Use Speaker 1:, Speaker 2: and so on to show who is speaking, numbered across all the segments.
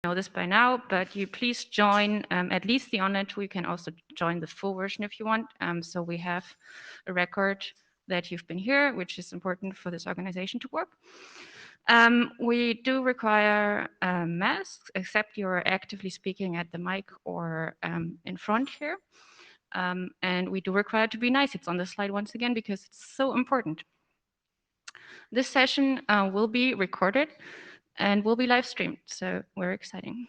Speaker 1: know this by now, but you please join at least the online tool. You can also join the full version if you want. So we have a record that you've been here, which is important for this organization to work. We do require masks, except you're actively speaking at the mic or in front here. And we do require to be nice. It's on the slide once again because it's so important. This session will be recorded and will be live streamed, so we're exciting.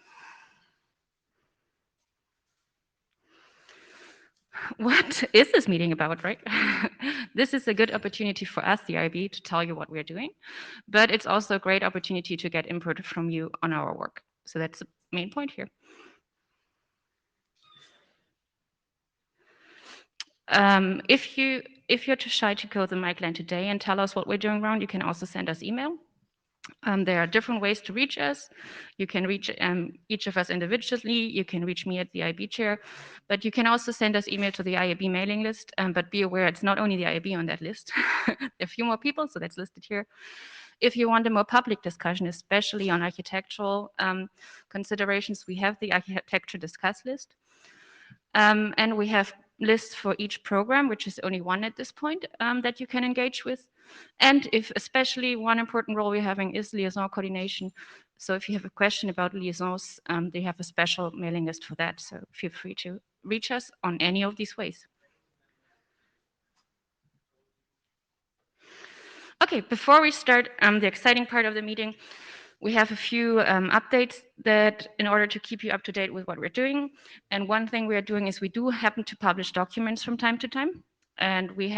Speaker 1: What is this meeting about, right? This is a good opportunity for us, the IB, to tell you what we're doing, but it's also a great opportunity to get input from you on our work. So that's the main point here. If you're too shy to go to the mic line today and tell us what we're doing wrong, you can also send us email. There are different ways to reach us. You can reach each of us individually. You can reach me at the IB chair, but you can also send us email to the IAB mailing list. But be aware, it's not only the IAB on that list. There are a few more people, so that's listed here. If you want a more public discussion, especially on architectural considerations, we have the architecture discuss list. And we have lists for each program, which is only one at this point, that you can engage with. And if especially one important role we're having is liaison coordination. So if you have a question about liaisons, they have a special mailing list for that. So feel free to reach us on any of these ways. Okay, before we start the exciting part of the meeting, we have a few updates that in order to keep you up to date with what we're doing. And one thing we are doing is we do happen to publish documents from time to time. And we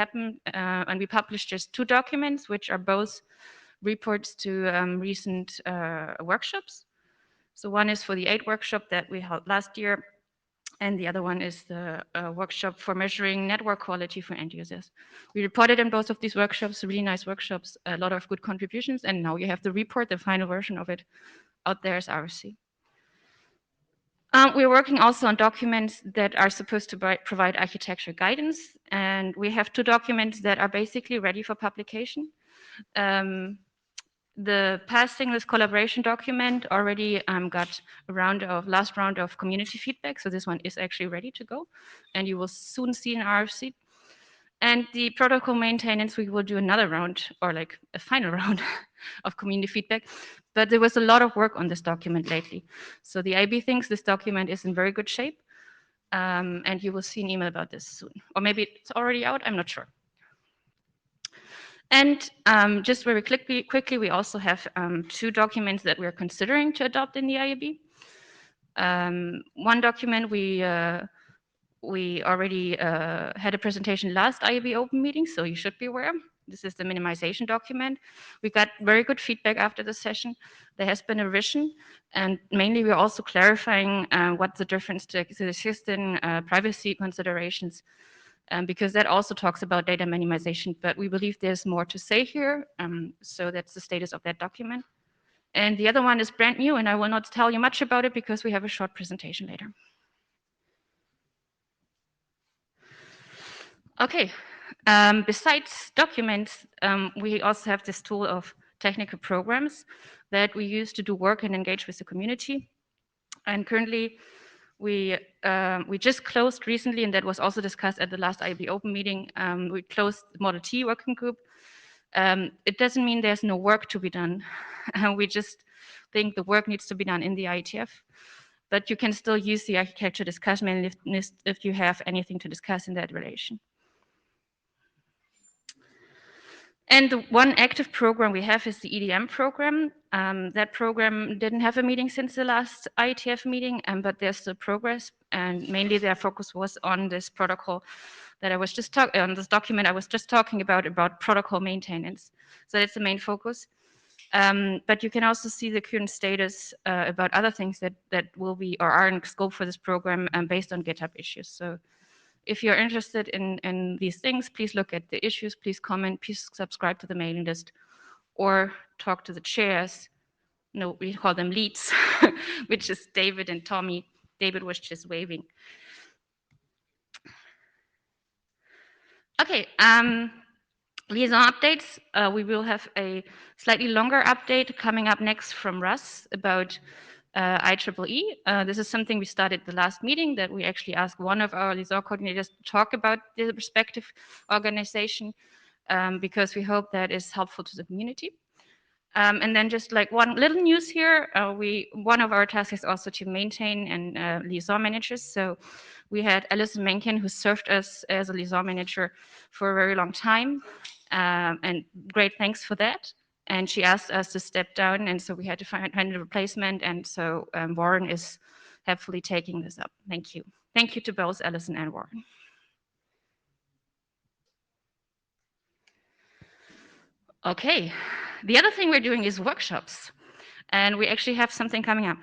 Speaker 1: published just 2 documents, which are both reports to recent workshops. So one is for the 8 workshop that we held last year, and the other one is the workshop for measuring network quality for end users. We reported in both of these workshops, really nice workshops, a lot of good contributions, and now you have the report, the final version of it, out there as RFC. We're working also on documents that are supposed to provide architecture guidance, and we have 2 documents that are basically ready for publication. The past seamless collaboration document already got a last round of community feedback, so this one is actually ready to go, and you will soon see an RFC. And the protocol maintenance, we will do another round, or like a final round of community feedback. But there was a lot of work on this document lately. So the IB thinks this document is in very good shape, and you will see an email about this soon. Or maybe it's already out, I'm not sure. And just very quickly, we also have 2 documents that we're considering to adopt in the IAB. One document we already had a presentation last IAB open meeting, so you should be aware. This is the minimization document. We got very good feedback after the session. There has been a revision, and mainly we're also clarifying what the difference to existing privacy considerations, because that also talks about data minimization, but we believe there's more to say here, so that's the status of that document. And the other one is brand new, and I will not tell you much about it because we have a short presentation later. Okay, besides documents, we also have this tool of technical programs that we use to do work and engage with the community. And currently, we just closed recently, and that was also discussed at the last IAB Open meeting. We closed the Model T working group. It doesn't mean there's no work to be done. We just think the work needs to be done in the IETF. But you can still use the architecture discussion list if you have anything to discuss in that relation. And the one active program we have is the EDM program. That program didn't have a meeting since the last IETF meeting, but there's still progress, and mainly their focus was on this protocol that I was just talking on this document I was just talking about protocol maintenance. So that's the main focus. But you can also see the current status about other things that will be or are in scope for this program based on GitHub issues. So if you're interested in these things, please look at the issues, please comment, please subscribe to the mailing list, or talk to the chairs. No, we call them leads, which is David and Tommy. David was just waving. Okay, liaison updates. We will have a slightly longer update coming up next from Russ about IEEE. This is something we started the last meeting, that we actually asked one of our LISOR coordinators to talk about the respective organization, because we hope that is helpful to the community. And then just like one little news here, one of our tasks is also to maintain and LISOR managers. So we had Alison Mencken, who served us as a LISOR manager for a very long time, and great thanks for that. And she asked us to step down, and so we had to find a replacement. And so Warren is helpfully taking this up. Thank you. Thank you to both Alison and Warren. Okay, the other thing we're doing is workshops, and we actually have something coming up.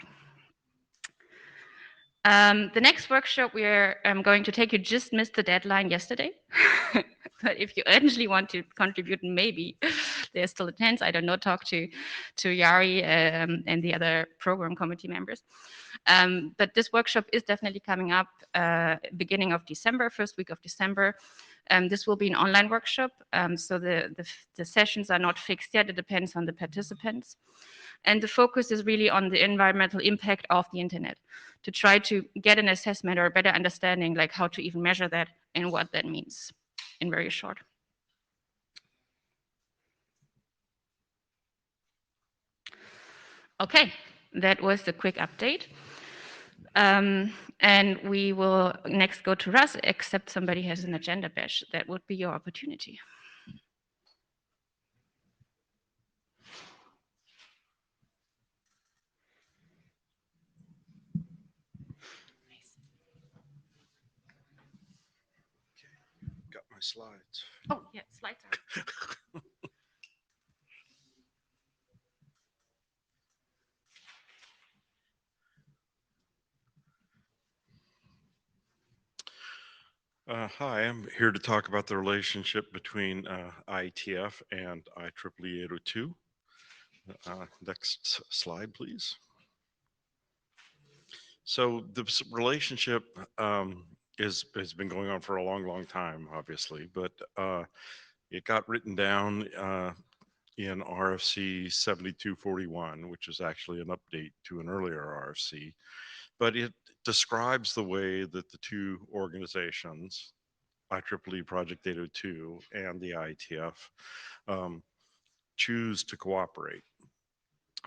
Speaker 1: The next workshop we're going to take, you just missed the deadline yesterday. But if you urgently want to contribute, maybe there's still a chance. I don't know, talk to Yari and the other program committee members. But this workshop is definitely coming up beginning of December, first week of December. This will be an online workshop, so the sessions are not fixed yet. It depends on the participants. And the focus is really on the environmental impact of the internet, to try to get an assessment or a better understanding, like how to even measure that and what that means in very short. Okay, that was the quick update. And we will next go to Russ, except somebody has an agenda badge. That would be your opportunity.
Speaker 2: Got my slides.
Speaker 1: Oh, yeah, slides are.
Speaker 2: Hi, I'm here to talk about the relationship between IETF and IEEE 802. Next slide, please. So this relationship has been going on for a long time, obviously, but it got written down in RFC 7241, which is actually an update to an earlier RFC, but it describes the way that the two organizations, IEEE Project 802 and the IETF, choose to cooperate.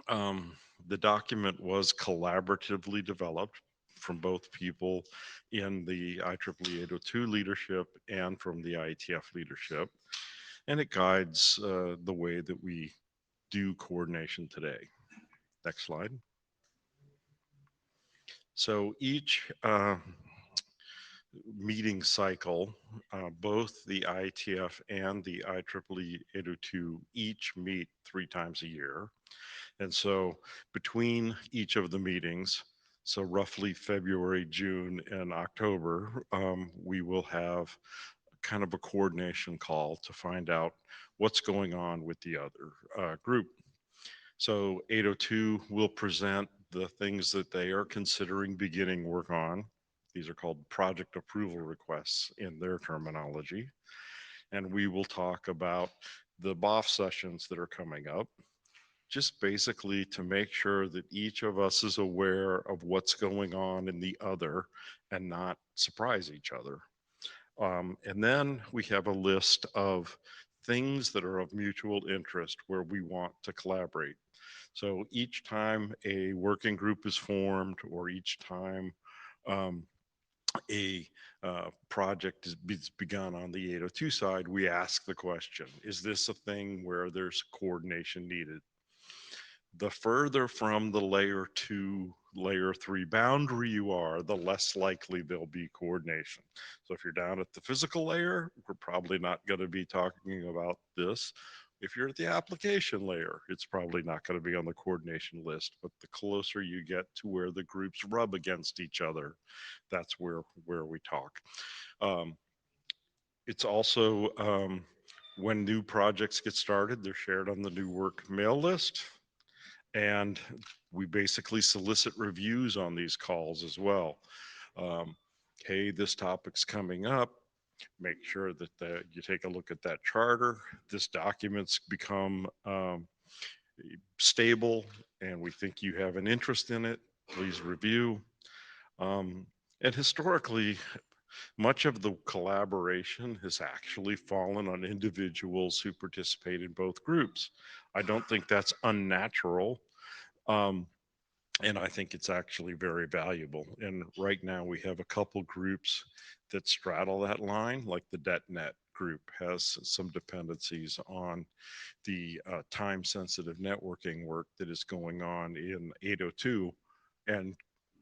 Speaker 2: The document was collaboratively developed from both people in the IEEE 802 leadership and from the IETF leadership, and it guides the way that we do coordination today. Next slide. So each meeting cycle, both the IETF and the IEEE 802 each meet 3 times a year. And so between each of the meetings, so roughly February, June, and October, we will have kind of a coordination call to find out what's going on with the other group. So 802 will present the things that they are considering beginning work on. These are called project approval requests in their terminology. And we will talk about the BOF sessions that are coming up, just basically to make sure that each of us is aware of what's going on in the other and not surprise each other. And then we have a list of things that are of mutual interest where we want to collaborate. So each time a working group is formed, or each time a project is begun on the 802 side, we ask the question, is this a thing where there's coordination needed? The further from the layer 2, layer 3 boundary you are, the less likely there'll be coordination. So if you're down at the physical layer, we're probably not going to be talking about this. If you're at the application layer, it's probably not going to be on the coordination list. But the closer you get to where the groups rub against each other, that's where we talk. It's also when new projects get started, they're shared on the new work mail list. And we basically solicit reviews on these calls as well. Hey, this topic's coming up. Make sure that you take a look at that charter. This document's become stable, and we think you have an interest in it. please review. Um, and historically, much of the collaboration has actually fallen on individuals who participate in both groups. I don't think that's unnatural. Um, and I think it's actually very valuable. And right now we have a couple groups that straddle that line, like the DetNet group has some dependencies on the time sensitive networking work that is going on in 802. And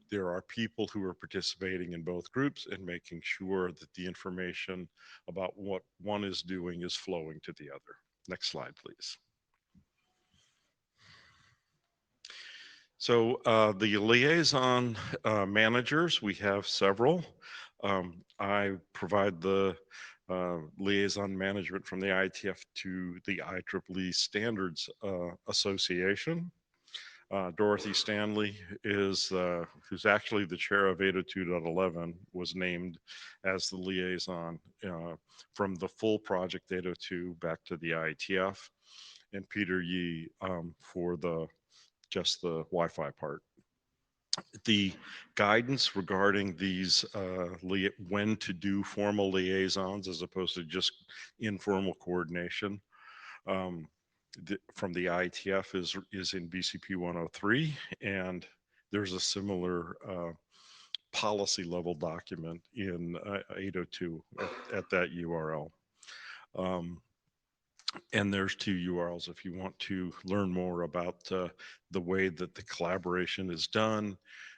Speaker 2: there are people who are participating in both groups and making sure that the information about what one is doing is flowing to the other. Next slide, please. So the liaison managers, we have several. I provide the liaison management from the IETF to the IEEE Standards Association. Dorothy Stanley is, who's actually the chair of 802.11, was named as the liaison from the full project 802 back to the IETF, and Peter Yee for the just the Wi-Fi part. The guidance regarding these when to do formal liaisons as opposed to just informal coordination um, from the IETF is in BCP 103, and there's a similar policy level document in 802 at that URL. Um, and there's two URLs if you want to learn more about the way that the collaboration is done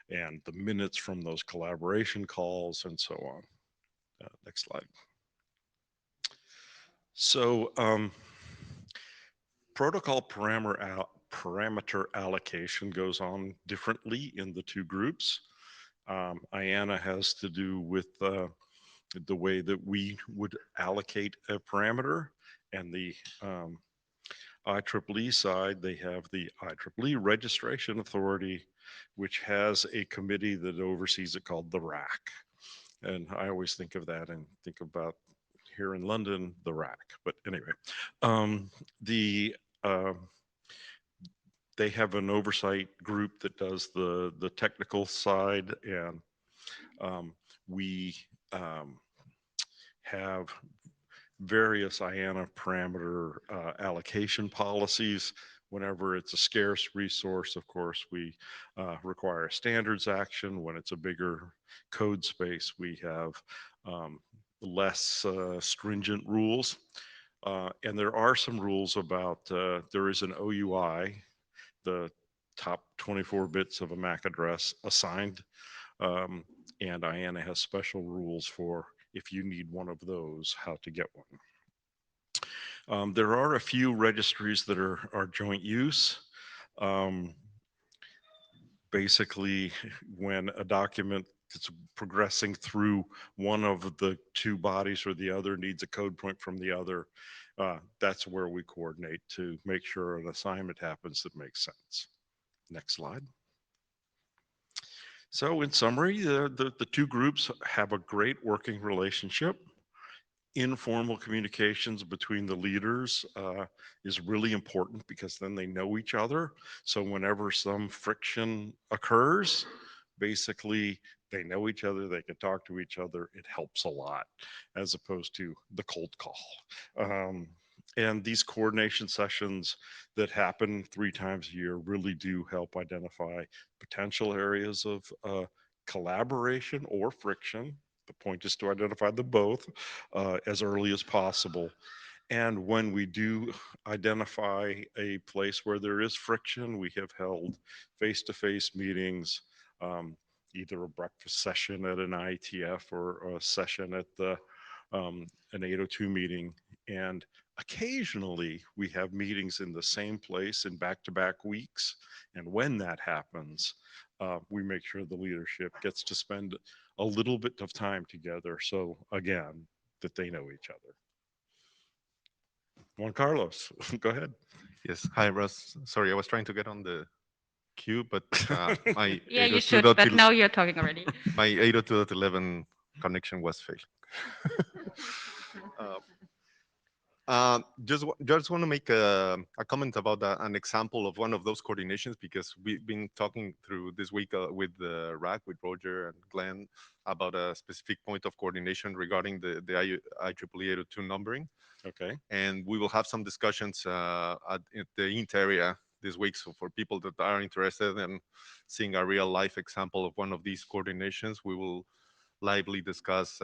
Speaker 2: and the minutes from those collaboration calls and so on. Next slide. So protocol parameter allocation goes on differently in the two groups. IANA has to do with the way that we would allocate a parameter, and the IEEE side, they have the IEEE Registration Authority, which has a committee that oversees it called the RAC. And I always think of that and think about here in London, the RAC. But anyway, the they have an oversight group that does the technical side, and we have various IANA parameter allocation policies. Whenever it's a scarce resource, of course, we require a standards action. When it's a bigger code space, we have less stringent rules. And there are some rules about, there is an OUI, the top 24 bits of a MAC address assigned. And IANA has special rules for if you need one of those, how to get one. There are a few registries that are joint use. Basically, when a document that's progressing through one of the two bodies or the other needs a code point from the other, that's where we coordinate to make sure an assignment happens that makes sense. Next slide. So in summary, the two groups have a great working relationship. Informal communications between the leaders is really important because then they know each other. So whenever some friction occurs, basically they know each other, they can talk to each other. It helps a lot as opposed to the cold call. And these coordination sessions that happen 3 times a year really do help identify potential areas of collaboration or friction. The point is to identify them both as early as possible. And when we do identify a place where there is friction, we have held face-to-face meetings, either a breakfast session at an IETF or a session at the an 802 meeting. And occasionally we have meetings in the same place in back-to-back weeks. And when that happens, we make sure the leadership gets to spend a little bit of time together. So again, that they know each other. Juan Carlos, go ahead.
Speaker 3: Yes. Hi, Russ. Sorry, I was trying to get on the queue, but my
Speaker 1: Yeah, you should, but now you're talking already.
Speaker 3: my 802.11 connection was failing. Just want to make a comment about an example of one of those coordinations, because we've been talking through this week with RAC, with Roger and Glenn, about a specific point of coordination regarding the IEEE 802 numbering.
Speaker 2: Okay.
Speaker 3: And we will have some discussions at the INT area this week. So for people that are interested in seeing a real life example of one of these coordinations, we will lively discuss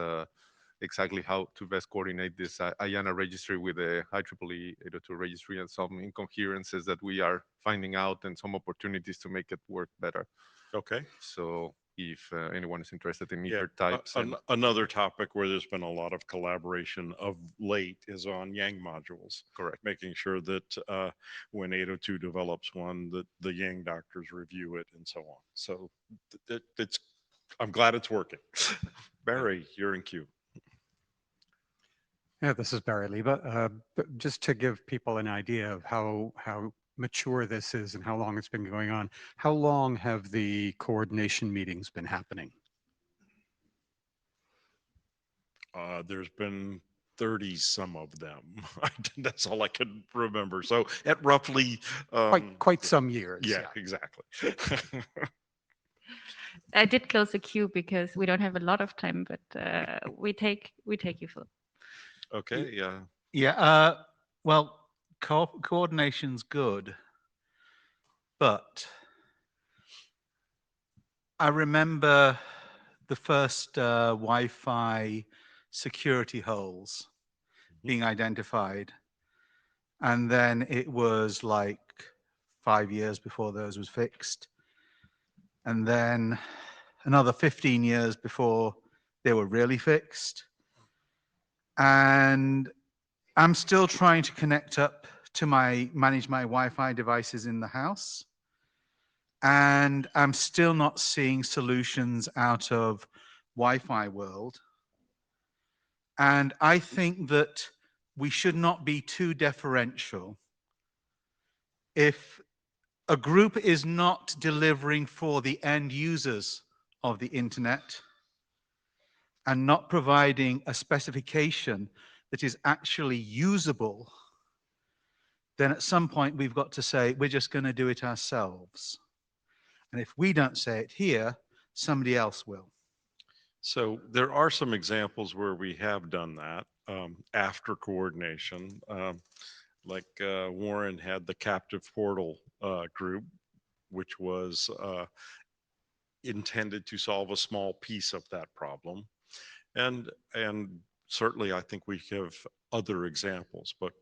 Speaker 3: exactly how to best coordinate this IANA registry with the IEEE 802 registry, and some incoherences that we are finding out, and some opportunities to make it work better.
Speaker 2: Okay.
Speaker 3: So if anyone is interested in
Speaker 2: Yeah.
Speaker 3: ether types, and
Speaker 2: Another topic where there's been a lot of collaboration of late is on Yang modules.
Speaker 3: correct.
Speaker 2: Making sure that when 802 develops one, that the Yang doctors review it and so on. So it's, I'm glad it's working. Barry, you're in queue.
Speaker 4: Yeah, this is Barry Leba. But just to give people an idea of how mature this is and how long it's been going on, how long have the coordination meetings been happening?
Speaker 2: There's been 30 some of them. That's all I can remember. So at roughly,
Speaker 4: Quite some years.
Speaker 2: yeah, exactly.
Speaker 1: I did close the queue because we don't have a lot of time, but we take you, Phil.
Speaker 2: Okay. Yeah.
Speaker 5: Yeah, well, coordination's good, but I remember the first Wi-Fi security holes being identified, and then it was like 5 years before those was fixed, and then another 15 years before they were really fixed. And I'm still trying to connect up to manage my Wi-Fi devices in the house. And I'm still not seeing solutions out of Wi-Fi world. And I think that we should not be too deferential. If a group is not delivering for the end users of the internet and not providing a specification that is actually usable, then at some point we've got to say, we're just going to do it ourselves. And if we don't say it here, somebody else will.
Speaker 2: So there are some examples where we have done that after coordination. Like Warren had the captive portal group, which was intended to solve a small piece of that problem. And certainly I think we have other examples, but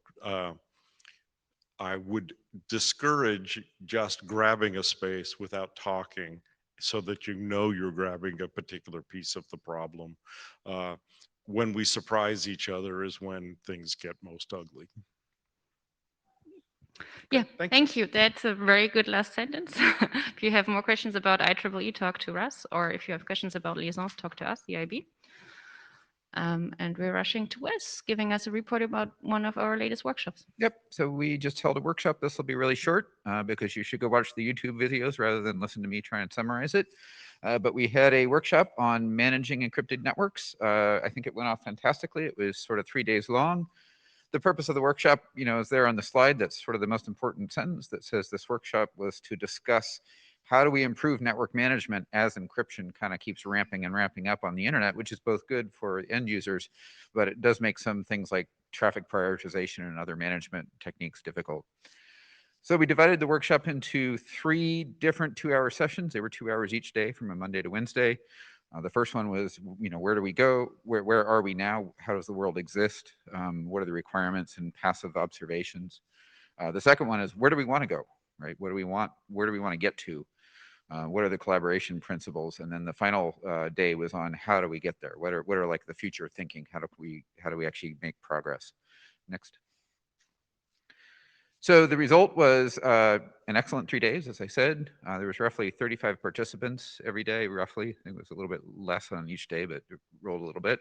Speaker 2: I would discourage just grabbing a space without talking, so that you know you're grabbing a particular piece of the problem. When we surprise each other is when things get most ugly.
Speaker 1: Yeah,
Speaker 2: Thank
Speaker 1: thank you. That's a very good last sentence. If you have more questions about IEEE, talk to Russ, or if you have questions about liaisons, talk to us, the IB. And we're rushing to Wes, giving us a report about one of our latest workshops.
Speaker 6: Yep. So we just held a workshop. This will be really short because you should go watch the YouTube videos rather than listen to me try and summarize it. But we had a workshop on managing encrypted networks. I think it went off fantastically. It was sort of 3 days long. The purpose of the workshop, is there on the slide. That's sort of the most important sentence that says this workshop was to discuss how do we improve network management as encryption kind of keeps ramping and ramping up on the internet, which is both good for end users, but it does make some things like traffic prioritization and other management techniques difficult. So we divided the workshop into 3 different 2-hour sessions. They were 2 hours each day from a Monday to Wednesday. The first one was, where do we go? Where are we now? How does the world exist? What are the requirements and passive observations? The second one is, where do we want to go? Right? What do we want? Where do we want to get to? What are the collaboration principles? And then the final day was on how do we get there? What are like the future thinking? How do we actually make progress? Next. So the result was an excellent 3 days, as I said. There was roughly 35 participants every day, roughly. I think it was a little bit less on each day, but it rolled a little bit.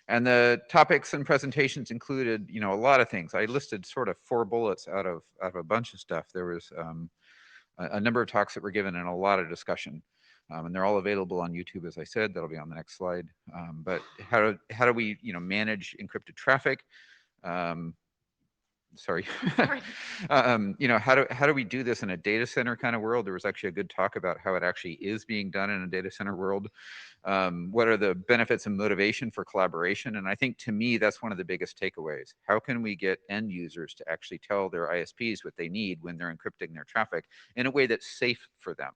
Speaker 6: And the topics and presentations included, a lot of things. I listed sort of 4 bullets out of a bunch of stuff. There was a number of talks that were given and a lot of discussion. And they're all available on YouTube, as I said. That'll be on the next slide. But how do we, manage encrypted traffic? sorry.
Speaker 1: Sorry.
Speaker 6: You know, how do we do this in a data center kind of world? There was actually a good talk about how it actually is being done in a data center world. What are the benefits and motivation for collaboration? And I think, to me, that's one of the biggest takeaways. How can we get end users to actually tell their ISPs what they need when they're encrypting their traffic in a way that's safe for them?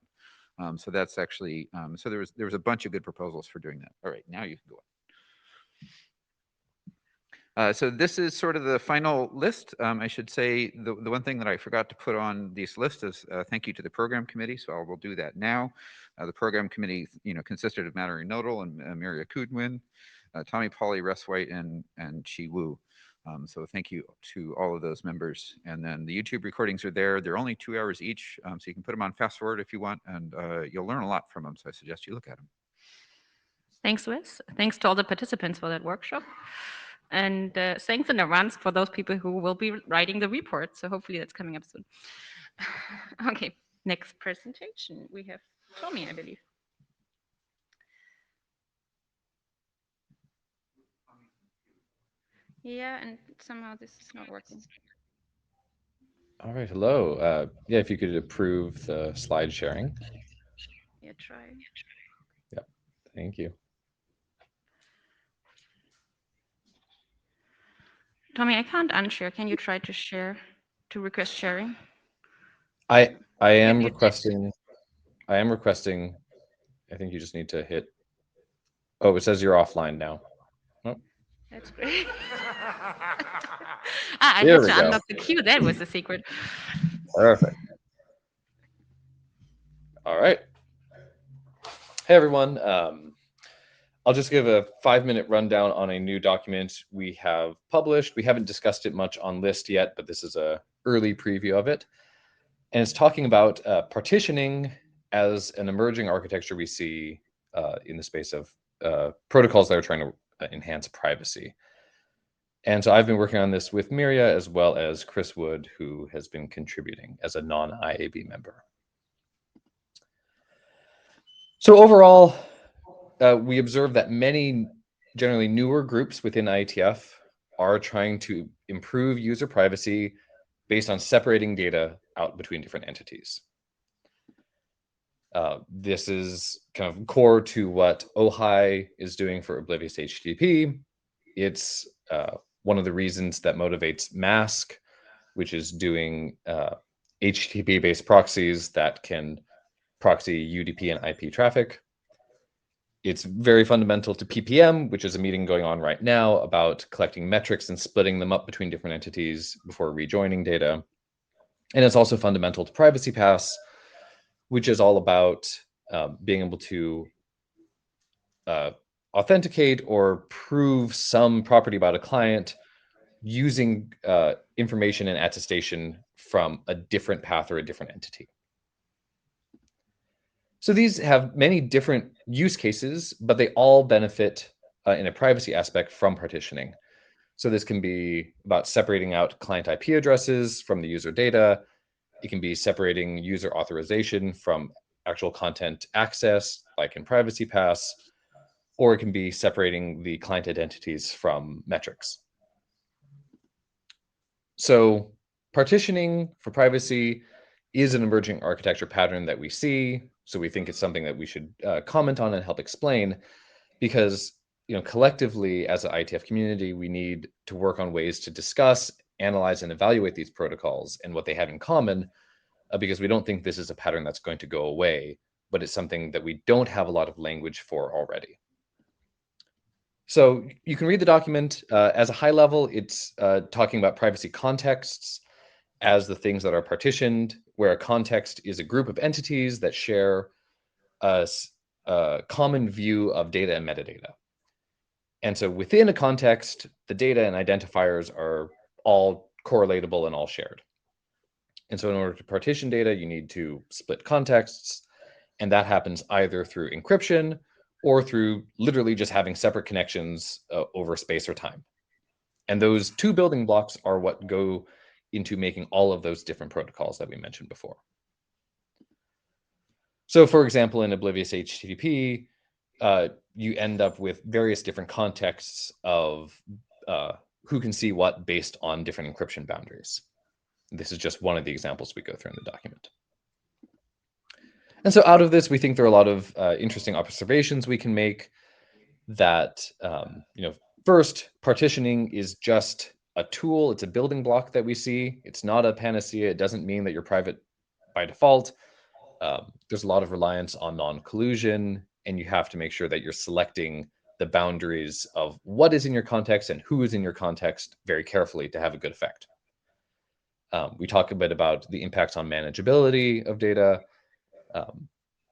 Speaker 6: So that's actually, so there was a bunch of good proposals for doing that. All right, now you can go on. So this is sort of the final list. I should say the one thing that I forgot to put on this list is thank you to the program committee. So I will do that now. The program committee, you know, consisted of Mallory Nodal and Miria Kudwin, Tommy Polly, Russ White, and Chi Wu. So thank you to all of those members. And then the YouTube recordings are there. They're only 2 hours each, so you can put them on fast forward if you want, and you'll learn a lot from them. So I suggest you look at them.
Speaker 1: Thanks, Wes. Thanks to all the participants for that workshop. And thanks in advance for those people who will be writing the report. So hopefully that's coming up soon. Okay, next presentation. We have Tommy, I believe. Yeah, and somehow this is not working.
Speaker 7: All right, hello. Yeah, if you could approve the slide sharing.
Speaker 1: Yeah, try.
Speaker 7: Yeah, thank you.
Speaker 1: Tommy, I can't unshare. Can you try to share, to request sharing?
Speaker 7: I am
Speaker 1: you
Speaker 7: requesting. I am requesting. I think you just need to hit. Oh, it says you're offline now. Oh,
Speaker 1: That's great. I
Speaker 7: There
Speaker 1: had
Speaker 7: we
Speaker 1: to
Speaker 7: go.
Speaker 1: unlock the queue. That was the secret.
Speaker 7: Perfect. All right. Hey, everyone. I'll just give a 5-minute rundown on a new document we have published. We haven't discussed it much on List yet, but this is an early preview of it. And it's talking about partitioning as an emerging architecture we see in the space of protocols that are trying to enhance privacy. And so I've been working on this with Miria as well as Chris Wood, who has been contributing as a non-IAB member. So overall, we observe that many generally newer groups within IETF are trying to improve user privacy based on separating data out between different entities. This is kind of core to what OHI is doing for Oblivious HTTP. It's one of the reasons that motivates Mask, which is doing HTTP-based proxies that can proxy UDP and IP traffic. It's very fundamental to PPM, which is a meeting going on right now about collecting metrics and splitting them up between different entities before rejoining data. And it's also fundamental to Privacy Pass, which is all about being able to authenticate or prove some property about a client using information and attestation from a different path or a different entity. So these have many different use cases, but they all benefit in a privacy aspect from partitioning. So this can be about separating out client IP addresses from the user data. It can be separating user authorization from actual content access, like in Privacy Pass, or it can be separating the client identities from metrics. So partitioning for privacy is an emerging architecture pattern that we see. So we think it's something that we should comment on and help explain, because collectively as an IETF community, we need to work on ways to discuss, analyze, and evaluate these protocols and what they have in common, because we don't think this is a pattern that's going to go away, but it's something that we don't have a lot of language for already. So you can read the document. As a high level, it's talking about privacy contexts as the things that are partitioned, where a context is a group of entities that share a common view of data and metadata. And so within a context, the data and identifiers are all correlatable and all shared. And so in order to partition data, you need to split contexts, and that happens either through encryption or through literally just having separate connections over space or time. And those two building blocks are what go into making all of those different protocols that we mentioned before. So for example, in Oblivious HTTP, you end up with various different contexts of who can see what based on different encryption boundaries. This is just one of the examples we go through in the document. And so out of this, we think there are a lot of interesting observations we can make that, first, partitioning is just a tool. It's a building block that we see. It's not a panacea. It doesn't mean that you're private by default. There's a lot of reliance on non-collusion, and you have to make sure that you're selecting the boundaries of what is in your context and who is in your context very carefully to have a good effect. We talk a bit about the impacts on manageability of data.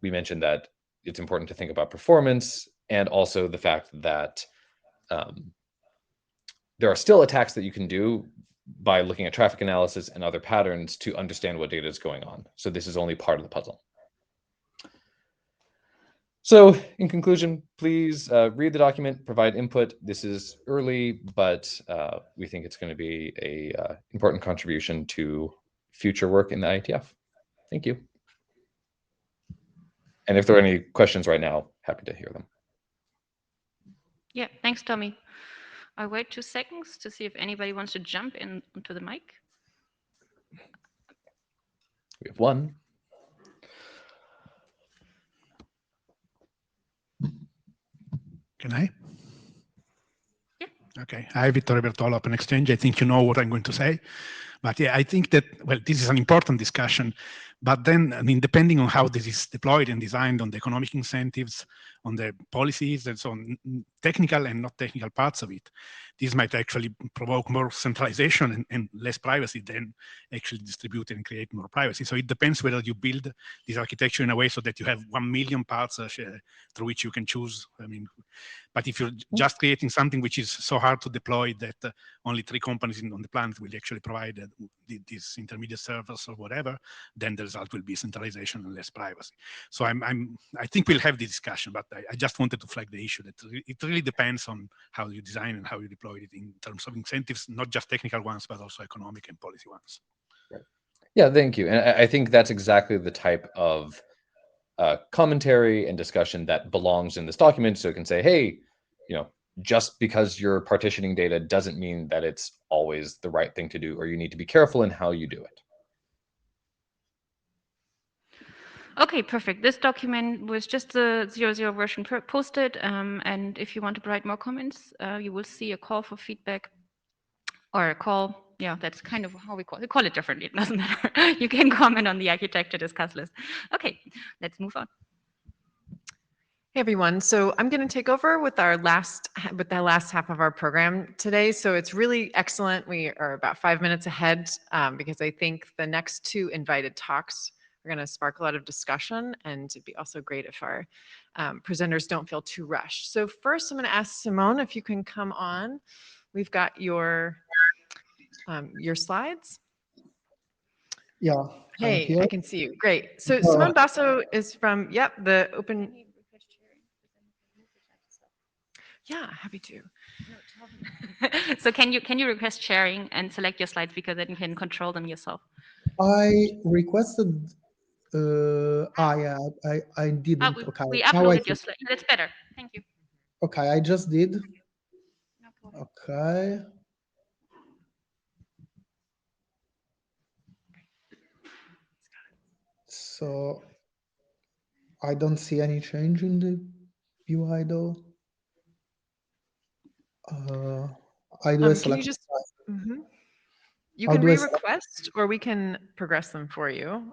Speaker 7: We mentioned that it's important to think about performance, and also the fact that there are still attacks that you can do by looking at traffic analysis and other patterns to understand what data is going on. So this is only part of the puzzle. So in conclusion, please read the document, provide input. This is early, but we think it's going to be an important contribution to future work in the IETF. Thank you. And if there are any questions right now, happy to hear them.
Speaker 1: Yeah, thanks, Tommy. I'll wait 2 seconds to see if anybody wants to jump in onto the mic.
Speaker 7: We have one.
Speaker 8: Can I?
Speaker 1: Yeah.
Speaker 8: Okay. Hi, Vittorio Bertolo, Open Exchange. I think you know what I'm going to say. But yeah, I think that, well, this is an important discussion. But then, I mean, depending on how this is deployed and designed, on the economic incentives, on the policies, and so on, technical and not technical parts of it, this might actually provoke more centralization and less privacy than actually distribute and create more privacy. So it depends whether you build this architecture in a way so that you have 1 million parts through which you can choose. I mean, but if you're just creating something which is so hard to deploy that only 3 companies on the planet will actually provide these intermediate servers or whatever, then the result will be centralization and less privacy. So I think we'll have the discussion, but I just wanted to flag the issue that it really depends on how you design and how you deploy it in terms of incentives, not just technical ones, but also economic and policy ones.
Speaker 7: Right. Yeah, thank you. And I think that's exactly the type of commentary and discussion that belongs in this document. So it can say, hey, just because you're partitioning data doesn't mean that it's always the right thing to do, or you need to be careful in how you do it.
Speaker 1: Okay, perfect. This document was just the 0.0 version posted. And if you want to provide more comments, you will see a call for feedback or a call. Yeah, that's kind of how we call it differently. It doesn't matter. You can comment on the architecture discuss list. Okay, let's move on.
Speaker 9: Hey everyone, so I'm going to take over with the last half of our program today. So it's really excellent. We are about 5 minutes ahead because I think the next 2 invited talks are going to spark a lot of discussion, and it'd be also great if our presenters don't feel too rushed. So first, I'm going to ask Simone if you can come on. We've got your slides.
Speaker 10: Yeah.
Speaker 9: Hey, I can see you. Great. So Simone Basso is from the Open. Yeah, happy to.
Speaker 1: So can you request sharing and select your slides, because then you can control them yourself?
Speaker 10: I requested. Yeah, I didn't.
Speaker 1: Oh,
Speaker 10: okay.
Speaker 1: we
Speaker 10: Now
Speaker 1: uploaded your slide. That's better. Thank you.
Speaker 10: Okay, I just did. Okay. So I don't see any change in the UI though. I do a
Speaker 9: Can
Speaker 10: select.
Speaker 9: you just? You can re-request, or we can progress them for you.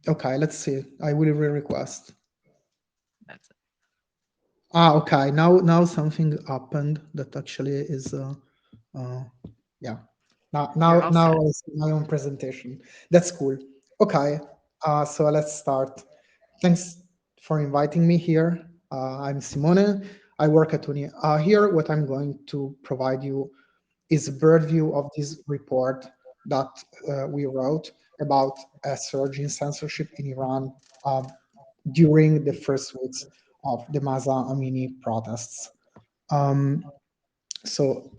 Speaker 10: Okay, let's see. I will re-request.
Speaker 9: That's it.
Speaker 10: Okay. Now something happened that actually is yeah. Now I see my own presentation. That's cool. Okay. So let's start. Thanks for inviting me here. I'm Simone. I work at Uni. Here, what I'm going to provide you is a bird view of this report that we wrote about a surge in censorship in Iran during the first weeks of the Mahsa Amini protests. So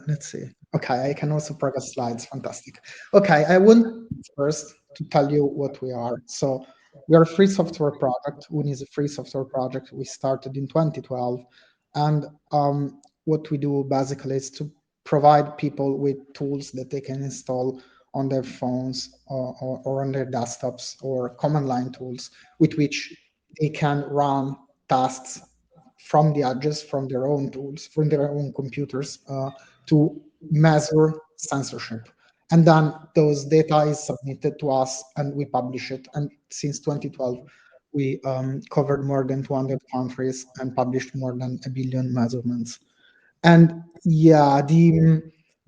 Speaker 10: let's see. Okay, I can also progress slides. Fantastic. Okay, I want first to tell you what we are. So we are a free software project. Uni is a free software project. We started in 2012. And what we do basically is to provide people with tools that they can install on their phones or on their desktops, or command line tools with which they can run tasks from the edges, from their own tools, from their own computers, to measure censorship. And then those data is submitted to us and we publish it. And since 2012, we covered more than 200 countries and published more than 1 billion measurements. And yeah, the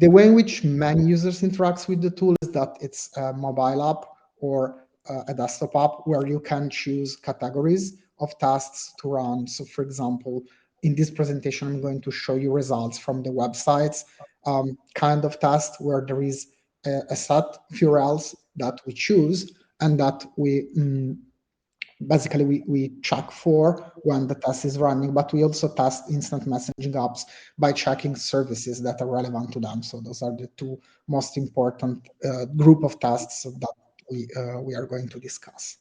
Speaker 10: way in which many users interacts with the tool is that it's a mobile app or a desktop app where you can choose categories of tasks to run. So for example, in this presentation, I'm going to show you results from the websites kind of task where there is a set of URLs that we choose and that we basically we check for when the test is running, but we also test instant messaging apps by checking services that are relevant to them. So those are the two most important group of tests that we are going to discuss.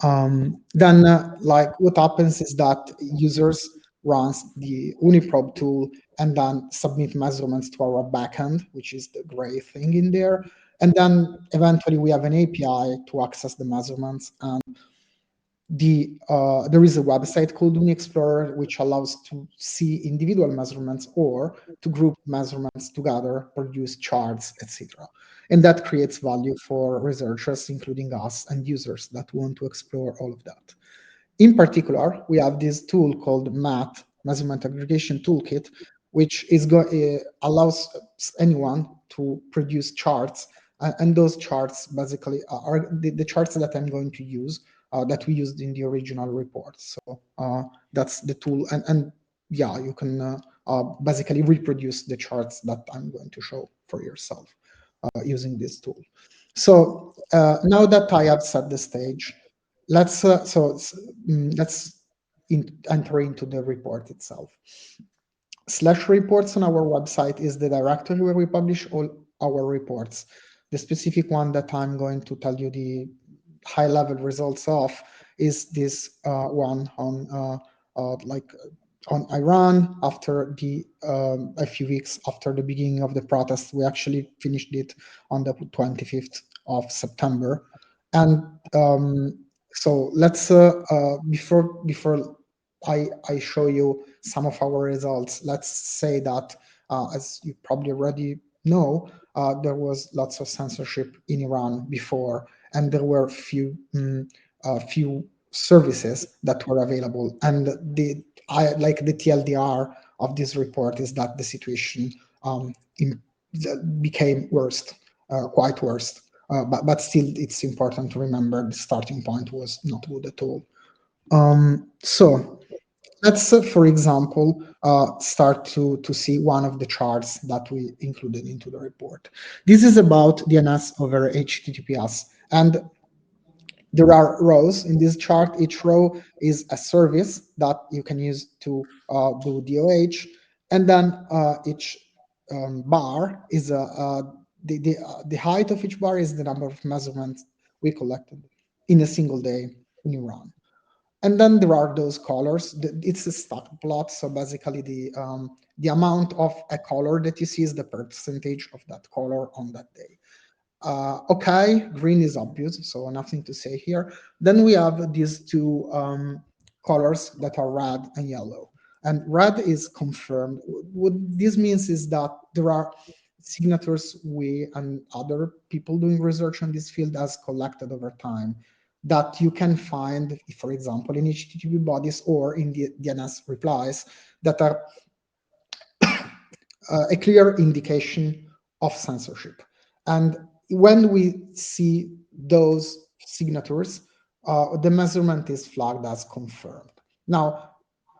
Speaker 10: Then like what happens is that users runs the Uniprobe tool and then submit measurements to our backend, which is the gray thing in there. And then eventually we have an API to access the measurements, and there is a website called UniExplorer which allows to see individual measurements or to group measurements together, produce charts, etc. And that creates value for researchers, including us, and users that want to explore all of that. In particular, we have this tool called MAT, Measurement Aggregation Toolkit, which allows anyone to produce charts. And those charts basically are the charts that I'm going to use, that we used in the original report. So that's the tool. And yeah, you can basically reproduce the charts that I'm going to show for yourself using this tool. So now that I have set the stage, let's enter into the report itself. /reports on our website is the directory where we publish all our reports. The specific one that I'm going to tell you the high-level results of is this one on on Iran. After a few weeks after the beginning of the protest, we actually finished it on the 25th of September. And so let's before I show you some of our results, let's say that as you probably already know, there was lots of censorship in Iran before, and there were few services that were available. And the TLDR of this report is that the situation became worst, quite worst. But still, it's important to remember the starting point was not good at all. So let's, for example, start to see one of the charts that we included into the report. This is about DNS over HTTPS. And there are rows in this chart. Each row is a service that you can use to do DOH. And then each bar is the height of each bar is the number of measurements we collected in a single day in Iran. And then there are those colors. It's a stack plot. So basically the amount of a color that you see is the percentage of that color on that day. Okay, green is obvious, so nothing to say here. Then we have these two colors that are red and yellow. And red is confirmed. What this means is that there are signatures we and other people doing research on this field has collected over time that you can find, for example, in HTTP bodies or in the DNS replies that are a clear indication of censorship. And when we see those signatures, the measurement is flagged as confirmed. Now,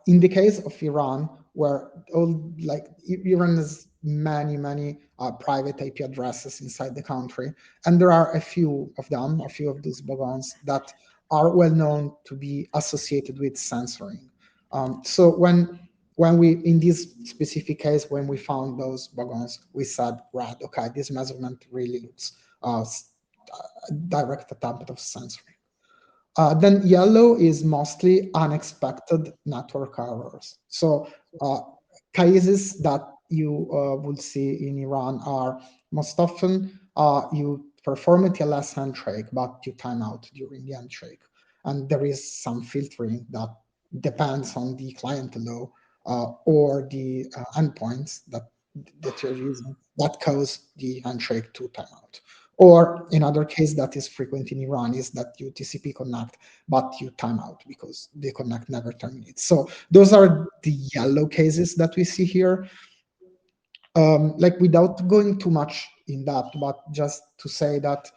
Speaker 10: in the case of Iran, where Iran has many private IP addresses inside the country, and there are a few of those bogons that are well known to be associated with censoring. So when we, in this specific case, when we found those bogons, we said, right, okay, this measurement really looks a direct attempt of censoring. Then yellow is mostly unexpected network errors. So cases that you will see in Iran are most often you perform a TLS handshake, but you time out during the handshake. And there is some filtering that depends on the client law or the endpoints that you're using that cause the handshake to time out. Or another case that is frequent in Iran is that you TCP connect, but you time out because the connect never terminates. So those are the yellow cases that we see here. Like without going too much in depth, but just to say that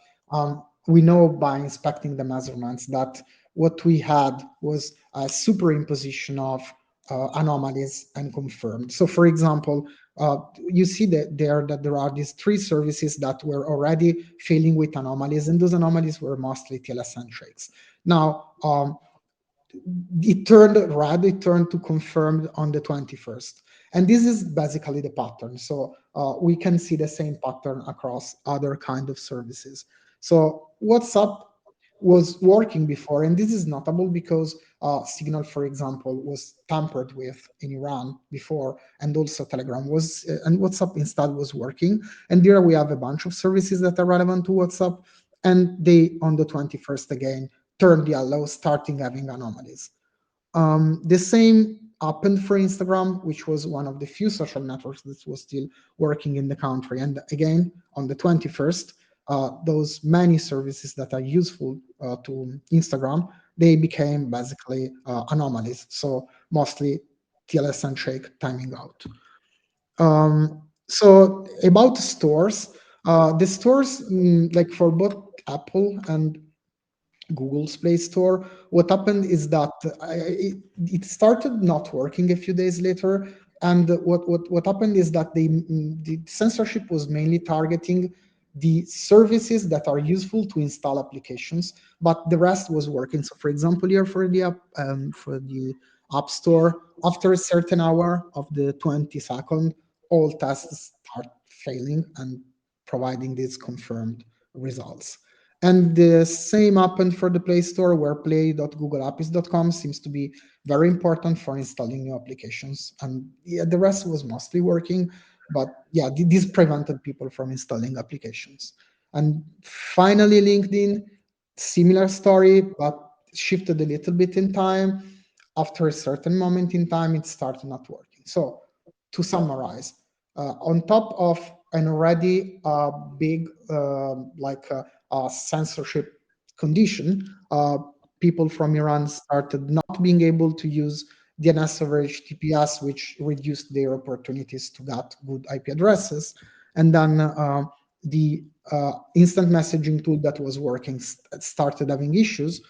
Speaker 10: we know by inspecting the measurements that what we had was a superimposition of anomalies and confirmed. So for example, you see that there are these three services that were already failing with anomalies, and those anomalies were mostly TLS handshakes. Now, it turned red, it turned to confirmed on the 21st. And this is basically the pattern. So we can see the same pattern across other kind of services. So WhatsApp was working before, and this is notable because Signal, for example, was tampered with in Iran before, and also Telegram was, and WhatsApp instead was working. And here we have a bunch of services that are relevant to WhatsApp, and they, on the 21st again, turned yellow, starting having anomalies. The same happened for Instagram, which was one of the few social networks that was still working in the country. And again, on the 21st, those many services that are useful to Instagram, they became basically anomalies. So mostly TLS handshake timing out. So about stores, the stores, like for both Apple and Google's Play Store, what happened is that it started not working a few days later. And what happened is that the censorship was mainly targeting the services that are useful to install applications, but the rest was working. So for example, here for the App Store, after a certain hour of the 20-second, all tests start failing and providing these confirmed results. And the same happened for the Play Store, where play.googleapps.com seems to be very important for installing new applications. And yeah, the rest was mostly working, but yeah, this prevented people from installing applications. And finally, LinkedIn, similar story, but shifted a little bit in time. After a certain moment in time, it started not working. So to summarize, on top of an already big censorship condition, people from Iran started not being able to use DNS over HTTPS, which reduced their opportunities to get good IP addresses. And then the instant messaging tool that was working started having issues.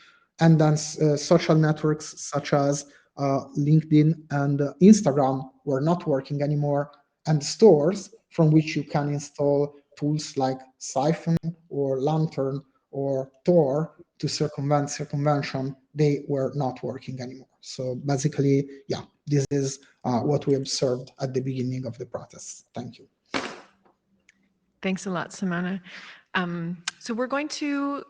Speaker 10: And then social networks such as LinkedIn and Instagram were not working anymore. And stores from which you can install tools like Siphon or Lantern or Tor to circumvent circumvention, they were not working anymore. So basically, yeah, this is what we observed at the beginning of the protests. Thank you.
Speaker 9: Thanks a lot, Simona. So we're going to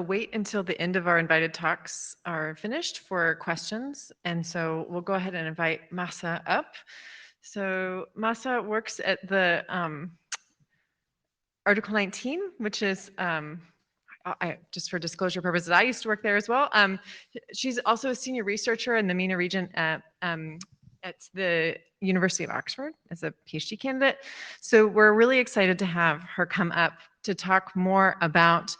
Speaker 9: wait until the end of our invited talks are finished for questions. And so we'll go ahead and invite Masa up. So Masa works at the Article 19, which is, just for disclosure purposes, I used to work there as well. She's also a senior researcher in the MENA region at the University of Oxford as a PhD candidate. So we're really excited to have her come up to talk more about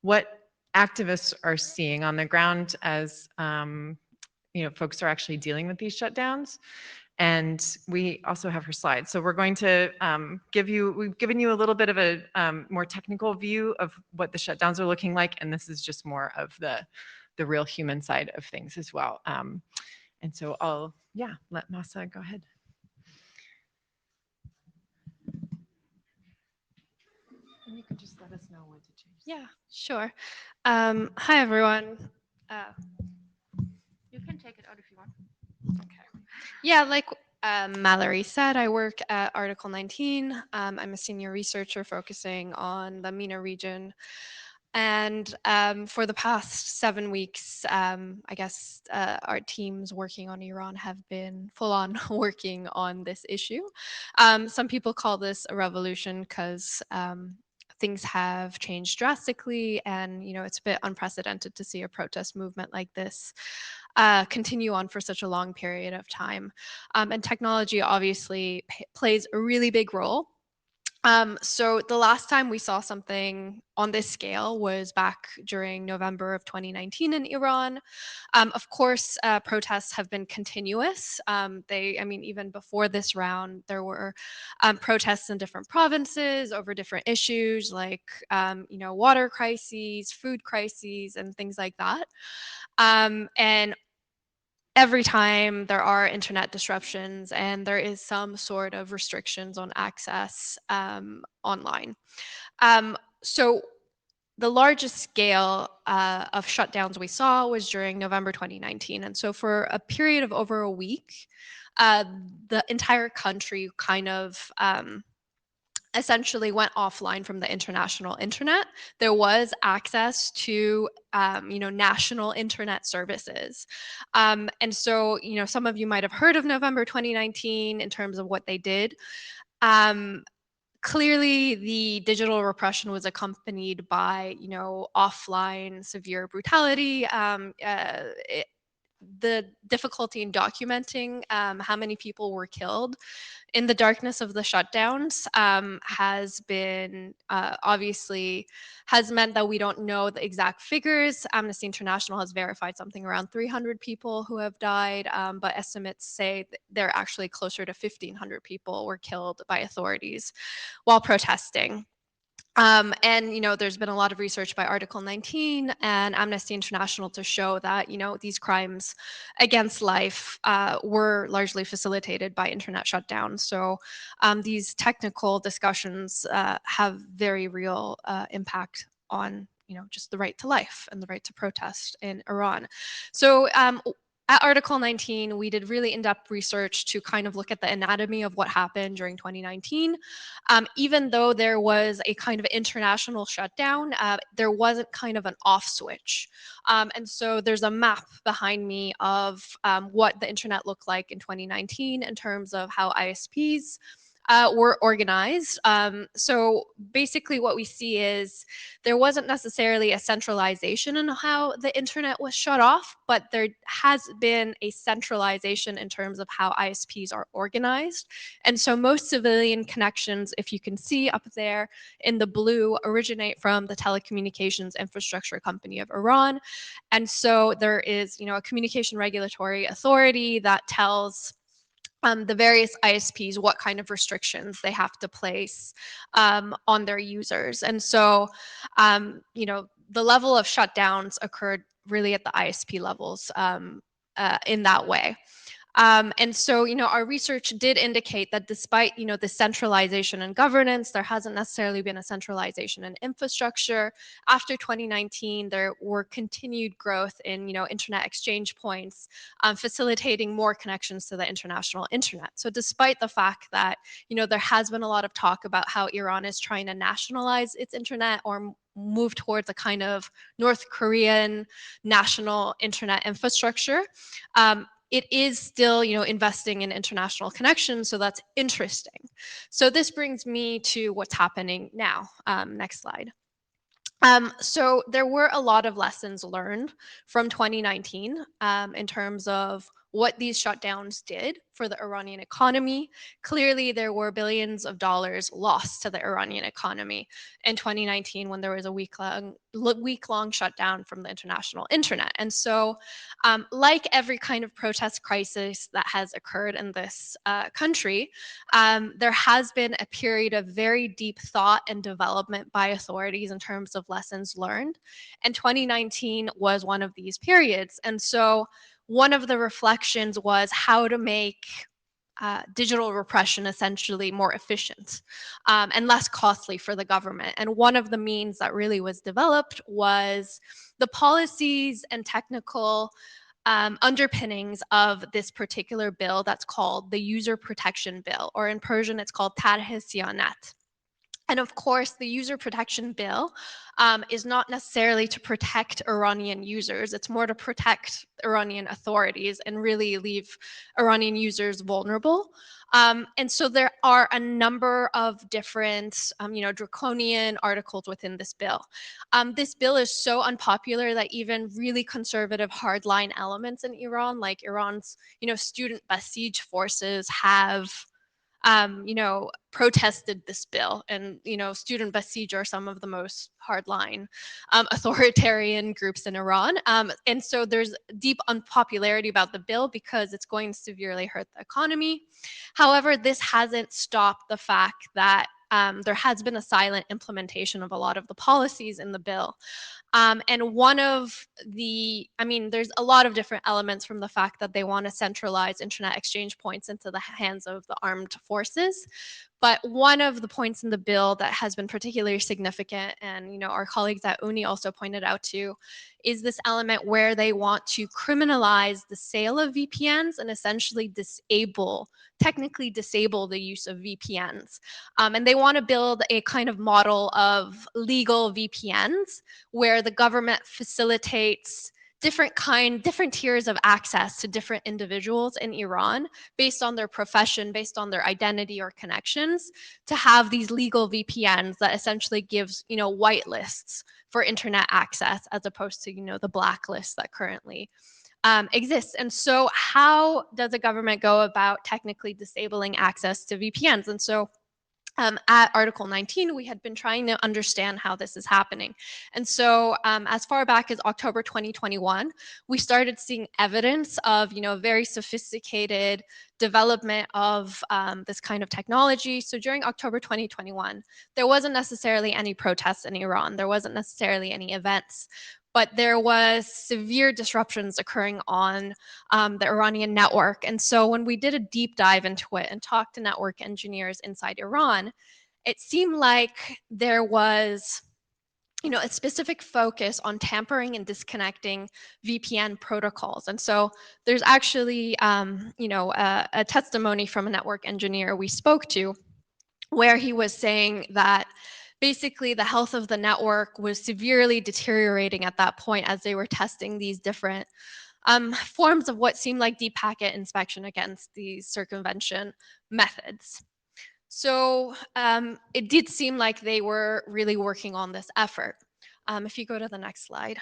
Speaker 9: what activists are seeing on the ground as folks are actually dealing with these shutdowns. And we also have her slides. So we're going to we've given you a little bit of a more technical view of what the shutdowns are looking like. And this is just more of the real human side of things as well. And so I'll, let Masa go ahead. And you can just let us know what to change.
Speaker 11: Yeah, sure. Hi, everyone.
Speaker 1: You can take it out if you want.
Speaker 11: Okay. Yeah, like Mallory said, I work at Article 19. I'm a senior researcher focusing on the MENA region. And for the past 7 weeks, I guess our teams working on Iran have been full on working on this issue. Some people call this a revolution because things have changed drastically, and it's a bit unprecedented to see a protest movement like this continue on for such a long period of time. And technology obviously plays a really big role. So the last time we saw something on this scale was back during November of 2019 in Iran. Of course, protests have been continuous. Even before this round, there were protests in different provinces over different issues like, water crises, food crises, and things like that. And every time there are internet disruptions and there is some sort of restrictions on access online. So the largest scale of shutdowns we saw was during November 2019. And so for a period of over a week, the entire country kind of essentially went offline from the international internet. There was access to, national internet services. And so, some of you might have heard of November 2019 in terms of what they did. Clearly, the digital repression was accompanied by, offline severe brutality. The difficulty in documenting how many people were killed in the darkness of the shutdowns has been obviously has meant that we don't know the exact figures. Amnesty International has verified something around 300 people who have died, but estimates say they're actually closer to 1,500 people were killed by authorities while protesting. There's been a lot of research by Article 19 and Amnesty International to show that, these crimes against life were largely facilitated by internet shutdowns. So these technical discussions have very real impact on, just the right to life and the right to protest in Iran. So at Article 19, we did really in-depth research to kind of look at the anatomy of what happened during 2019. Even though there was a kind of international shutdown, there wasn't kind of an off switch. And so there's a map behind me of what the internet looked like in 2019 in terms of how ISPs were organized. So basically what we see is there wasn't necessarily a centralization in how the internet was shut off, but there has been a centralization in terms of how ISPs are organized. And so most civilian connections, if you can see up there in the blue, originate from the Telecommunications Infrastructure Company of Iran. And so there is, a communication regulatory authority that tells the various ISPs what kind of restrictions they have to place on their users. And so, the level of shutdowns occurred really at the ISP levels in that way. And so, our research did indicate that despite, the centralization in governance, there hasn't necessarily been a centralization in infrastructure. After 2019, there were continued growth in, internet exchange points, facilitating more connections to the international internet. So despite the fact that, there has been a lot of talk about how Iran is trying to nationalize its internet or move towards a kind of North Korean national internet infrastructure, it is still, investing in international connections, so that's interesting. So this brings me to what's happening now. Next slide. So there were a lot of lessons learned from 2019 in terms of what these shutdowns did for the Iranian economy. Clearly, there were billions of dollars lost to the Iranian economy in 2019 when there was a week-long shutdown from the international internet. And so, like every kind of protest crisis that has occurred in this country, there has been a period of very deep thought and development by authorities in terms of lessons learned. And 2019 was one of these periods. And so, one of the reflections was how to make digital repression essentially more efficient and less costly for the government. And one of the means that really was developed was the policies and technical underpinnings of this particular bill that's called the User Protection Bill, or in Persian, it's called Tarh Siyanat. And of course, the user protection bill is not necessarily to protect Iranian users. It's more to protect Iranian authorities and really leave Iranian users vulnerable. And so there are a number of different, draconian articles within this bill. This bill is so unpopular that even really conservative hardline elements in Iran, like Iran's, student Basij forces, have protested this bill. And, student Basij are some of the most hardline authoritarian groups in Iran. And so there's deep unpopularity about the bill because it's going to severely hurt the economy. However, this hasn't stopped the fact that there has been a silent implementation of a lot of the policies in the bill. And one of there's a lot of different elements, from the fact that they want to centralize internet exchange points into the hands of the armed forces. But one of the points in the bill that has been particularly significant, and our colleagues at UNI also pointed out to, is this element where they want to criminalize the sale of VPNs and essentially technically disable the use of VPNs. And they want to build a kind of model of legal VPNs where the government facilitates different tiers of access to different individuals in Iran based on their profession, based on their identity or connections, to have these legal VPNs that essentially gives, white lists for internet access, as opposed to, the blacklist that currently exists. And so how does the government go about technically disabling access to VPNs? And so at Article 19, we had been trying to understand how this is happening. And so as far back as October 2021, we started seeing evidence of, very sophisticated development of this kind of technology. So during October 2021, there wasn't necessarily any protests in Iran. There wasn't necessarily any events. But there was severe disruptions occurring on the Iranian network. And so when we did a deep dive into it and talked to network engineers inside Iran, it seemed like there was a specific focus on tampering and disconnecting VPN protocols. And so there's actually a testimony from a network engineer we spoke to, where he was saying that basically the health of the network was severely deteriorating at that point as they were testing these different forms of what seemed like deep packet inspection against these circumvention methods. So it did seem like they were really working on this effort. If you go to the next slide.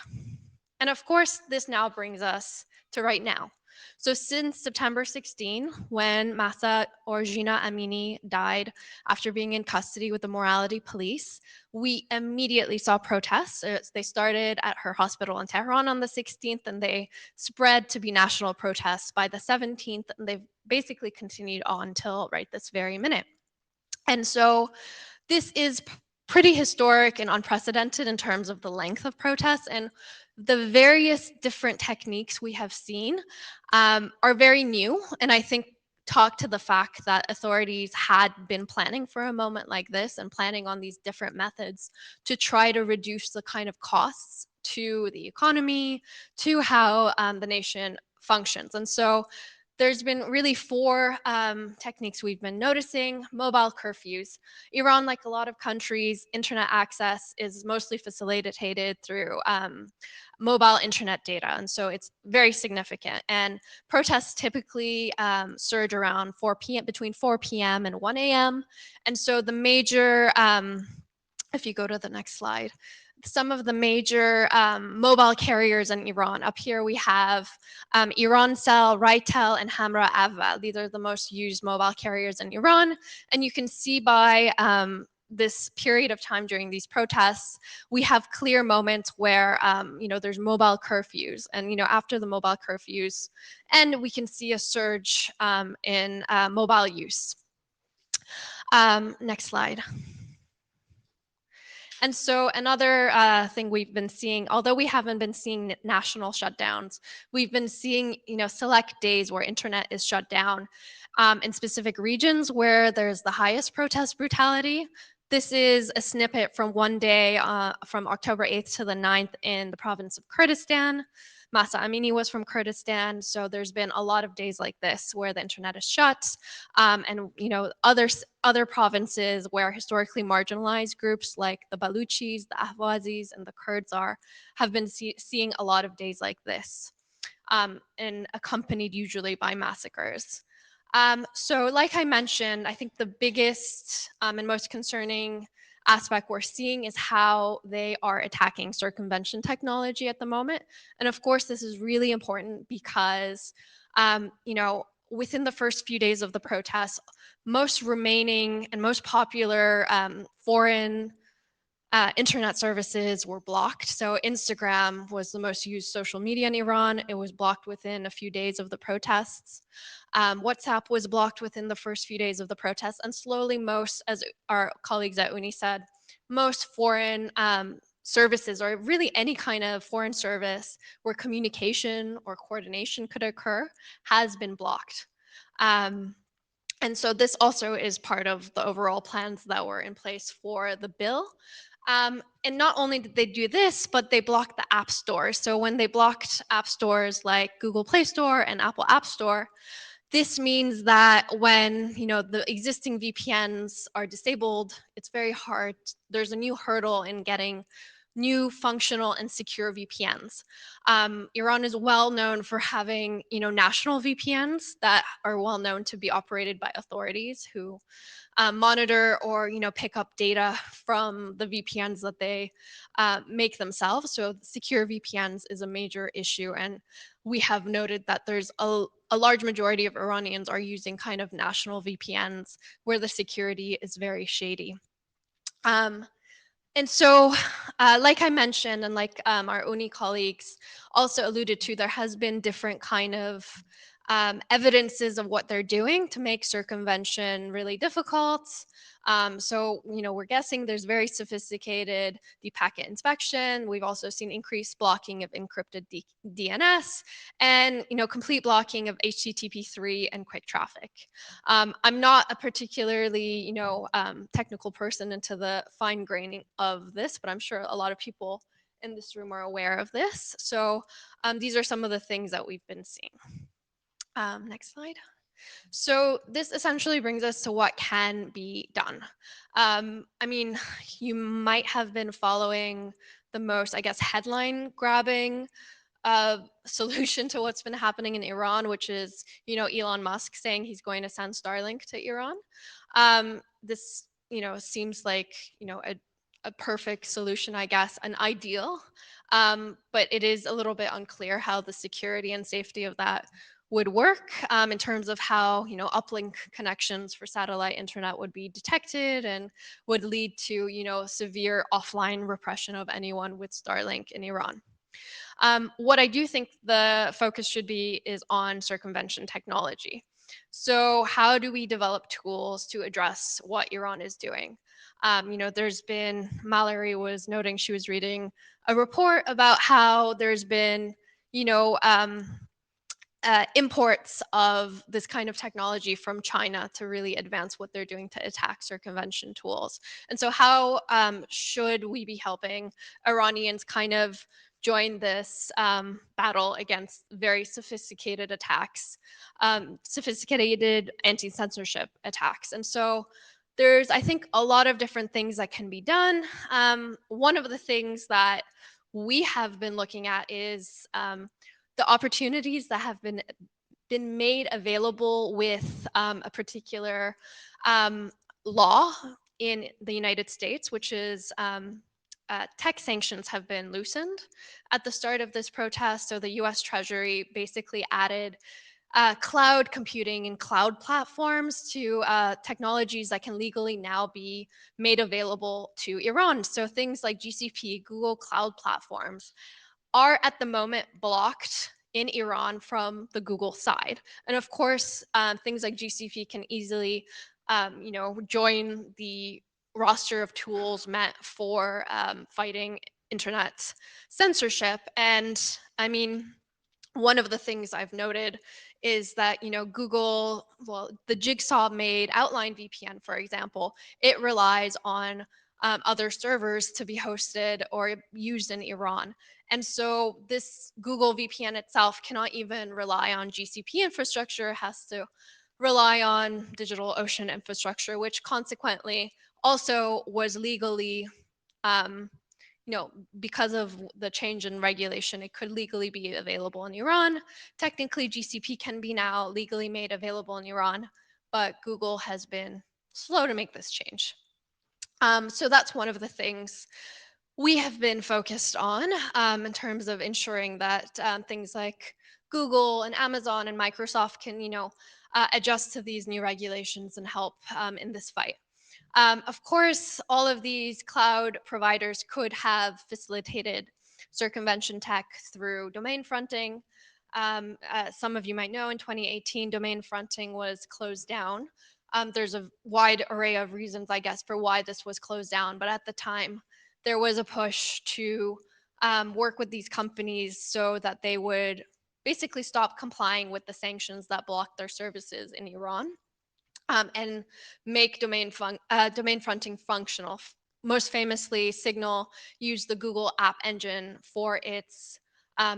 Speaker 11: And of course, this now brings us to right now. So since September 16, when Mahsa or Jina Amini died after being in custody with the morality police, we immediately saw protests. They started at her hospital in Tehran on the 16th, and they spread to be national protests by the 17th, and they've basically continued on till right this very minute. And so this is pretty historic and unprecedented in terms of the length of protests, and the various different techniques we have seen are very new, and I think talk to the fact that authorities had been planning for a moment like this and planning on these different methods to try to reduce the kind of costs to the economy, to how the nation functions. And so there's been really four techniques we've been noticing. Mobile curfews. Iran, like a lot of countries, internet access is mostly facilitated through mobile internet data. And so it's very significant. And protests typically surge around between 4 p.m. and 1 a.m. And so the major, if you go to the next slide, some of the major mobile carriers in Iran. Up here we have Irancell, Raitel, and Hamra Avval. These are the most used mobile carriers in Iran. And you can see by this period of time during these protests, we have clear moments where there's mobile curfews. And after the mobile curfews, and we can see a surge in mobile use. Next slide. And so another thing we've been seeing, although we haven't been seeing national shutdowns, we've been seeing select days where internet is shut down in specific regions where there's the highest protest brutality. This is a snippet from one day from October 8th to the 9th in the province of Kurdistan. Masa Amini was from Kurdistan. So there's been a lot of days like this where the internet is shut, and other provinces where historically marginalized groups like the Baluchis, the Ahwazis, and the Kurds have been seeing a lot of days like this, and accompanied usually by massacres. So like I mentioned, I think the biggest and most concerning aspect we're seeing is how they are attacking circumvention technology at the moment. And of course, this is really important because, within the first few days of the protests, most remaining and most popular foreign internet services were blocked. So Instagram was the most used social media in Iran. It was blocked within a few days of the protests. WhatsApp was blocked within the first few days of the protests. And slowly most, as our colleagues at UNI said, most foreign services, or really any kind of foreign service where communication or coordination could occur, has been blocked. And so this also is part of the overall plans that were in place for the bill. And not only did they do this, but they blocked the app stores. So when they blocked app stores like Google Play Store and Apple App Store, this means that when the existing VPNs are disabled, it's very hard. There's a new hurdle in getting new functional and secure VPNs. Iran is well known for having national VPNs that are well known to be operated by authorities who monitor or pick up data from the VPNs that they make themselves. So secure VPNs is a major issue, and we have noted that there's a large majority of Iranians are using kind of national VPNs where the security is very shady. And so, like I mentioned, and like our UNI colleagues also alluded to, there has been different kind of evidences of what they're doing to make circumvention really difficult. So, we're guessing there's very sophisticated deep packet inspection. We've also seen increased blocking of encrypted DNS and, complete blocking of HTTP3 and quick traffic. I'm not a particularly, technical person into the fine graining of this, but I'm sure a lot of people in this room are aware of this. So these are some of the things that we've been seeing. Next slide. So this essentially brings us to what can be done. I mean, you might have been following the most, I guess, headline grabbing solution to what's been happening in Iran, which is, Elon Musk saying he's going to send Starlink to Iran. This, seems like, a perfect solution, I guess, an ideal, but it is a little bit unclear how the security and safety of that would work in terms of how uplink connections for satellite internet would be detected and would lead to severe offline repression of anyone with Starlink in Iran. What I do think the focus should be is on circumvention technology. So how do we develop tools to address what Iran is doing? There's been, Mallory was noting, she was reading a report about how there's been, imports of this kind of technology from China to really advance what they're doing to attack circumvention tools. And so how should we be helping Iranians kind of join this battle against very sophisticated attacks, sophisticated anti-censorship attacks? And so there's, I think, a lot of different things that can be done. One of the things that we have been looking at is the opportunities that have been made available with a particular law in the United States, which is tech sanctions have been loosened at the start of this protest. So the US Treasury basically added cloud computing and cloud platforms to technologies that can legally now be made available to Iran. So things like GCP, Google Cloud platforms, are at the moment blocked in Iran from the Google side. And of course, things like GCP can easily, join the roster of tools meant for fighting internet censorship. And I mean, one of the things I've noted is that, Google, well, the Jigsaw made Outline VPN, for example, it relies on other servers to be hosted or used in Iran. And so this Google VPN itself cannot even rely on GCP infrastructure, has to rely on DigitalOcean infrastructure, which consequently also was legally, because of the change in regulation, it could legally be available in Iran. Technically, GCP can be now legally made available in Iran, but Google has been slow to make this change. So that's one of the things we have been focused on in terms of ensuring that things like Google and Amazon and Microsoft can, adjust to these new regulations and help in this fight. Of course, all of these cloud providers could have facilitated circumvention tech through domain fronting. Some of you might know in 2018, domain fronting was closed down. There's a wide array of reasons, I guess, for why this was closed down. But at the time, there was a push to work with these companies so that they would basically stop complying with the sanctions that blocked their services in Iran. And make domain fronting functional. Most famously, Signal used the Google App Engine for its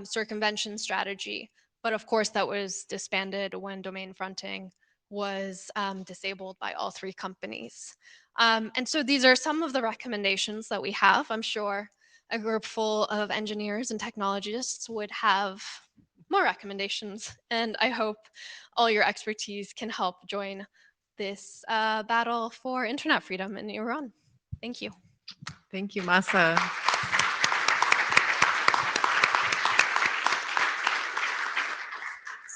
Speaker 11: circumvention strategy. But of course, that was disbanded when domain fronting was disabled by all three companies. And so these are some of the recommendations that we have. I'm sure a group full of engineers and technologists would have more recommendations. And I hope all your expertise can help join this battle for internet freedom in Iran. Thank you.
Speaker 9: Thank you, Masa.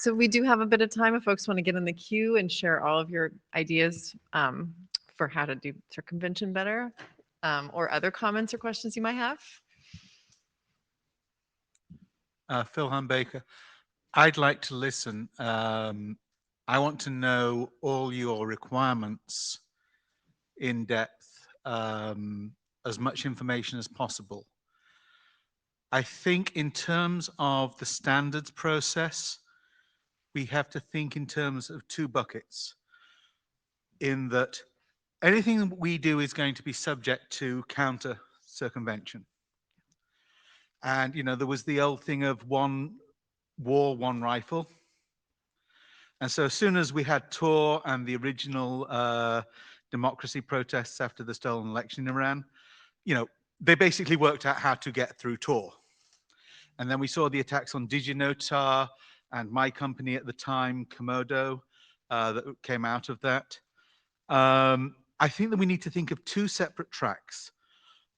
Speaker 9: So we do have a bit of time if folks want to get in the queue and share all of your ideas for how to do circumvention better, or other comments or questions you might have.
Speaker 5: Phil Humbaker, I'd like to listen. I want to know all your requirements in depth, as much information as possible. I think in terms of the standards process, we have to think in terms of two buckets, in that anything we do is going to be subject to counter circumvention. And, there was the old thing of one war, one rifle. And so as soon as we had Tor and the original democracy protests after the stolen election in Iran, they basically worked out how to get through Tor. And then we saw the attacks on DigiNotar and my company at the time, Komodo, that came out of that. I think that we need to think of two separate tracks.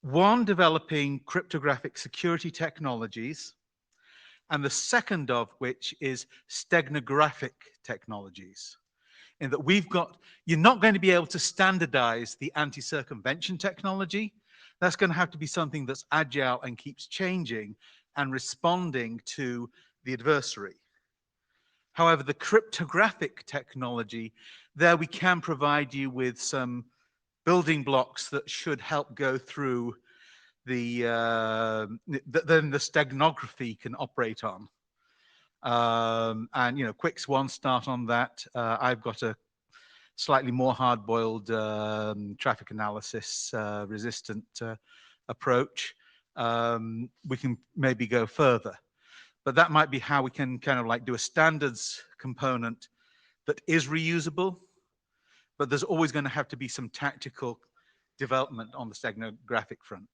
Speaker 5: One, developing cryptographic security technologies, and the second of which is steganographic technologies. In that you're not going to be able to standardize the anti-circumvention technology. That's going to have to be something that's agile and keeps changing and responding to the adversary. However, the cryptographic technology, there we can provide you with some building blocks that should help go through then the steganography can operate on. And Quick's one start on that. I've got a slightly more hard-boiled traffic analysis resistant approach. We can maybe go further, but that might be how we can kind of do a standards component that is reusable, but there's always going to have to be some tactical development on the steganographic front.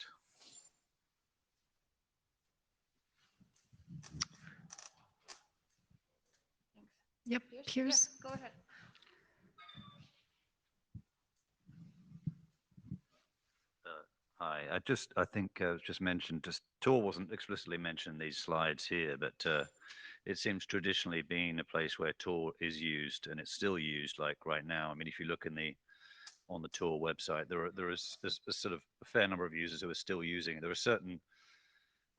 Speaker 9: Yep, Piers.
Speaker 11: Go ahead.
Speaker 12: Hi, I think it was just mentioned, Tor wasn't explicitly mentioned in these slides here, but it seems traditionally being a place where Tor is used, and it's still used like right now. I mean, if you look on the Tor website, there's a sort of a fair number of users who are still using it. There are certain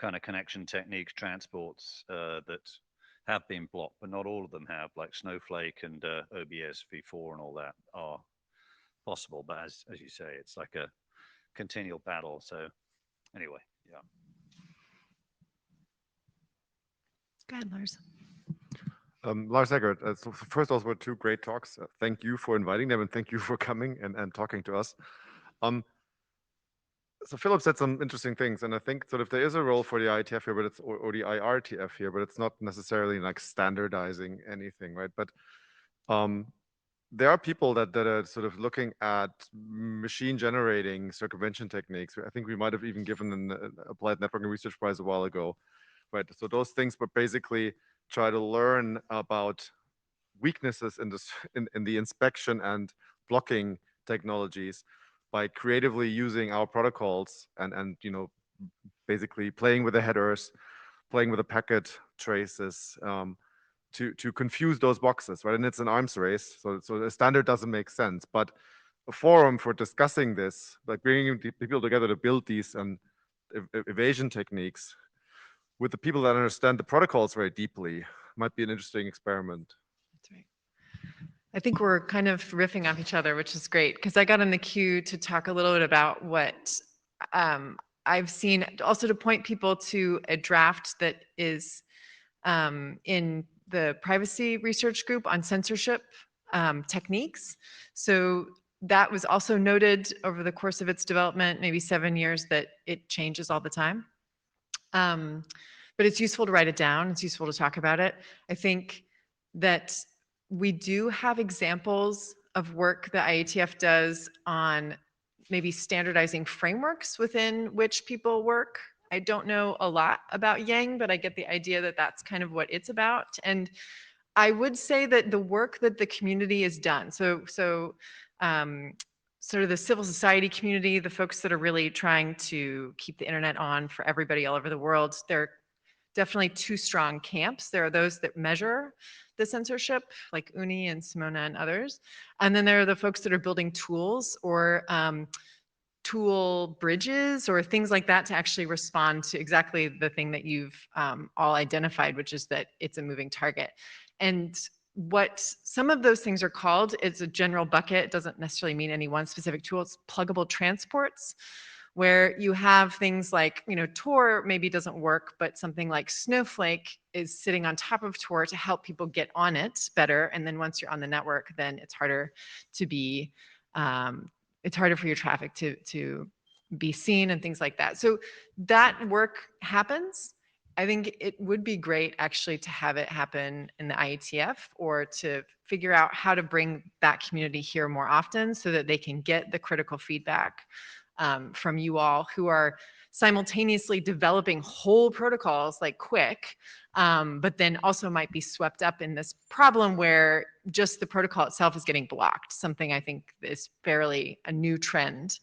Speaker 12: kind of connection techniques, transports that have been blocked, but not all of them have, like Snowflake and OBS v4 and all that are possible. But as you say, it's like a continual battle. So anyway, yeah.
Speaker 9: Go ahead, Lars.
Speaker 3: Lars Eggert, so first of all, two great talks. Thank you for inviting them and thank you for coming and talking to us. so Philip said some interesting things, and I think sort of there is a role for the IETF here, but it's or the IRTF here, but it's not necessarily like standardizing anything, right? But there are people that are sort of looking at machine generating circumvention techniques. I think we might have even given an applied networking research prize a while ago, right? So those things, but basically try to learn about weaknesses in this in the inspection and blocking technologies by creatively using our protocols and you know, basically playing with the headers, playing with the packet traces, to confuse those boxes, right? And it's an arms race, so the standard doesn't make sense. But a forum for discussing this, like bringing people together to build these evasion techniques with the people that understand the protocols very deeply, might be an interesting experiment.
Speaker 9: That's right. I think we're kind of riffing off each other, which is great, because I got in the queue to talk a little bit about what I've seen, also to point people to a draft that is in the privacy research group on censorship techniques. So that was also noted over the course of its development, maybe 7 years, that it changes all the time. But it's useful to write it down. It's useful to talk about it. I think that we do have examples of work that IETF does on maybe standardizing frameworks within which people work. I don't know a lot about Yang, but I get the idea that that's kind of what it's about. And I would say that the work that the community has done, sort of the civil society community, the folks that are really trying to keep the internet on for everybody all over the world, they're definitely two strong camps. There are those that measure the censorship, like Uni and Simona and others. And then there are the folks that are building tools or tool bridges or things like that to actually respond to exactly the thing that you've all identified, which is that it's a moving target. And what some of those things are called, it's a general bucket. It doesn't necessarily mean any one specific tool. It's pluggable transports, where you have things like, you know, Tor maybe doesn't work, but something like Snowflake is sitting on top of Tor to help people get on it better. And then once you're on the network, then it's harder to be, it's harder for your traffic to be seen and things like that. So that work happens. I think it would be great actually to have it happen in the IETF, or to figure out how to bring that community here more often so that they can get the critical feedback from you all who are simultaneously developing whole protocols like Quick, but then also might be swept up in this problem where just the protocol itself is getting blocked. Something I think is fairly a new trend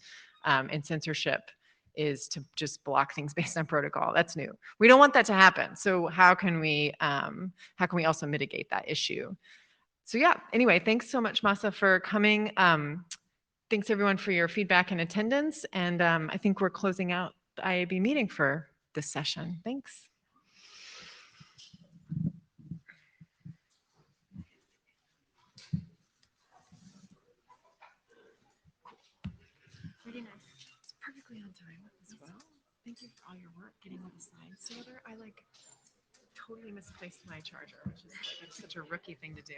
Speaker 9: in censorship is to just block things based on protocol. That's new. We don't want that to happen. So how can we also mitigate that issue? So yeah, anyway, thanks so much, Masa, for coming. Thanks everyone for your feedback and attendance. And I think we're closing out the IAB meeting for this session. Thanks. Really nice. It's perfectly on time as well. Thank you for all your work getting all the slides together. I like totally misplaced my charger, which is like such a rookie thing to do.